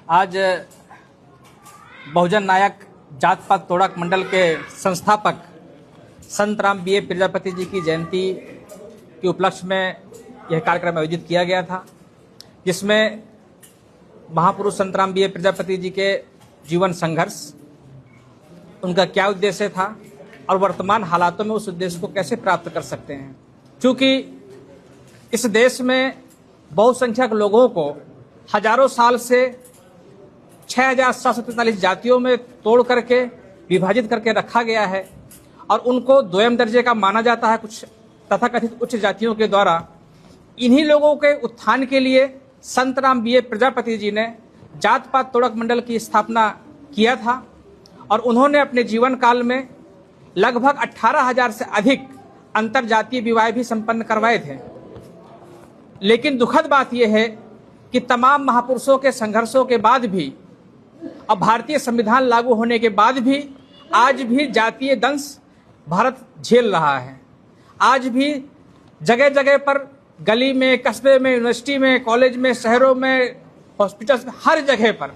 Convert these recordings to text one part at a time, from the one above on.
आज बहुजन नायक जात पात तोड़क मंडल के संस्थापक संत राम बीए प्रजापति जी की जयंती के उपलक्ष्य में यह कार्यक्रम आयोजित किया गया था, जिसमें महापुरुष संत राम बीए प्रजापति जी के जीवन संघर्ष, उनका क्या उद्देश्य था और वर्तमान हालातों में उस उद्देश्य को कैसे प्राप्त कर सकते हैं। क्योंकि इस देश में बहुसंख्यक लोगों को हजारों साल से 6,743 जातियों में तोड़ करके विभाजित करके रखा गया है और उनको दोयम दर्जे का माना जाता है कुछ तथाकथित उच्च जातियों के द्वारा। इन्हीं लोगों के उत्थान के लिए संत राम बीए प्रजापति जी ने जात पात तोड़क मंडल की स्थापना किया था और उन्होंने अपने जीवन काल में लगभग 18,000 से अधिक अंतरजातीय विवाह भी संपन्न करवाए थे। लेकिन दुखद बात यह है कि तमाम महापुरुषों के संघर्षों के बाद भी और भारतीय संविधान लागू होने के बाद भी आज भी जातीय दंश भारत झेल रहा है। आज भी जगह जगह पर गली में, कस्बे में, यूनिवर्सिटी में, कॉलेज में, शहरों में, हॉस्पिटल्स में, हर जगह पर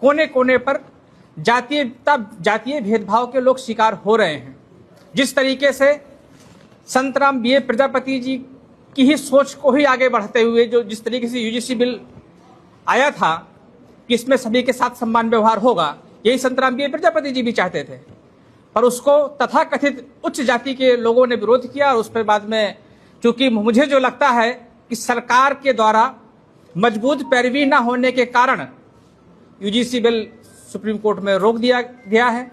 कोने कोने पर जातीय भेदभाव के लोग शिकार हो रहे हैं। जिस तरीके से संत राम बीए प्रजापति जी की ही सोच को ही आगे बढ़ते हुए जिस तरीके से यूजीसी बिल आया था कि इसमें सभी के साथ समान व्यवहार होगा, यही संत राम बीए प्रजापति जी भी चाहते थे, पर उसको तथाकथित उच्च जाति के लोगों ने विरोध किया। और उस पर बाद में चूंकि मुझे जो लगता है कि सरकार के द्वारा मजबूत पैरवी न होने के कारण यूजीसी बिल सुप्रीम कोर्ट में रोक दिया गया है।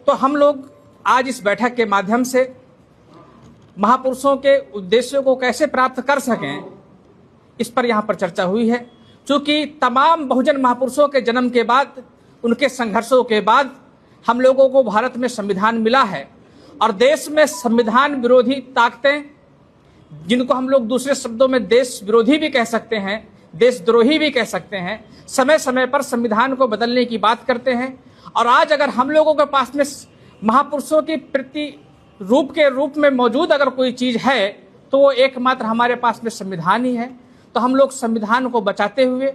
तो हम लोग आज इस बैठक के माध्यम से महापुरुषों के उद्देश्यों को कैसे प्राप्त कर सकें, इस पर यहाँ पर चर्चा हुई है। चूंकि तमाम बहुजन महापुरुषों के जन्म के बाद, उनके संघर्षों के बाद हम लोगों को भारत में संविधान मिला है और देश में संविधान विरोधी ताकतें, जिनको हम लोग दूसरे शब्दों में देश विरोधी भी कह सकते हैं, देशद्रोही भी कह सकते हैं, समय समय पर संविधान को बदलने की बात करते हैं। और आज अगर हम लोगों के पास में महापुरुषों की प्रति रूप में मौजूद अगर कोई चीज है तो वो एकमात्र हमारे पास में संविधान ही है। तो हम लोग संविधान को बचाते हुए,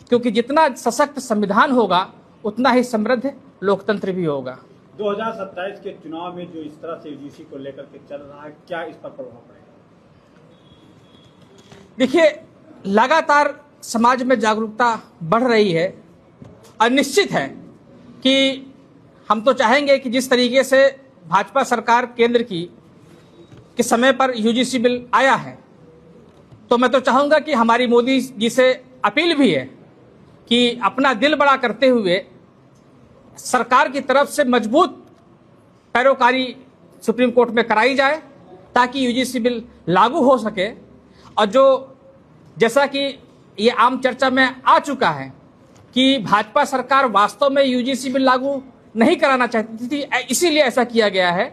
क्योंकि जितना सशक्त संविधान होगा उतना ही समृद्ध लोकतंत्र भी होगा। 2027 के चुनाव में जो इस तरह से यूजीसी को लेकर के चल रहा है, क्या इस पर प्रभाव पड़ेगा? देखिए, लगातार समाज में जागरूकता बढ़ रही है और निश्चित है कि हम तो चाहेंगे कि जिस तरीके से भाजपा सरकार केंद्र की के समय पर यूजीसी बिल आया है, तो मैं तो चाहूंगा कि हमारी मोदी जी से अपील भी है कि अपना दिल बड़ा करते हुए सरकार की तरफ से मजबूत पैरोकारी सुप्रीम कोर्ट में कराई जाए ताकि यूजीसी बिल लागू हो सके। और जैसा कि ये आम चर्चा में आ चुका है कि भाजपा सरकार वास्तव में यूजीसी बिल लागू नहीं कराना चाहती थी, इसीलिए ऐसा किया गया है।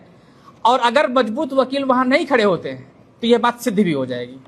और अगर मजबूत वकील वहां नहीं खड़े होते हैं तो यह बात सिद्ध भी हो जाएगी।